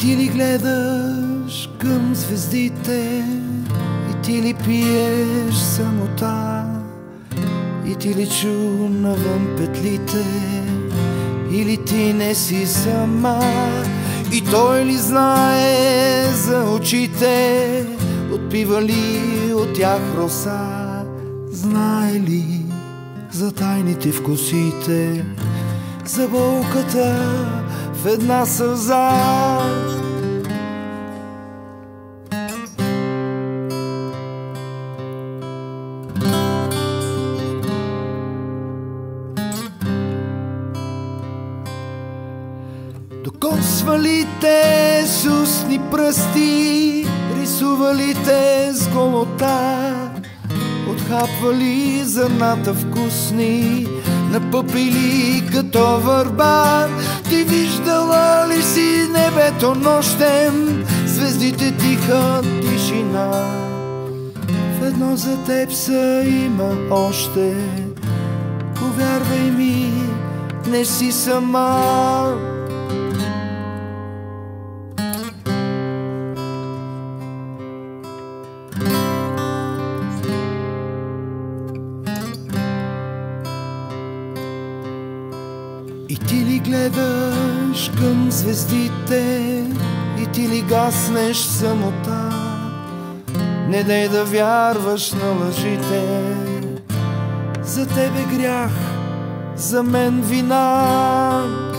ти ли гледаш към звездите, и ти ли пиеш самота, и ти ли чу навън петлите, или ти не си сама? И той ли знае за очите, отпива ли от тях роса? Знае ли за тайните в косите, за болката в една сълза? Докосвали те с устни пръсти, рисували те с голота, отхапвали зърната вкусни, напъпили като върба. Ти виждала ли си небето нощем, звездите тиха тишина? В едно за теб са има още, повярвай ми, не си сама. И ти ли гледаш към звездите, и ти ли гаснеш в самота? Не дай да вярваш на лъжите, за тебе грях, за мен вина.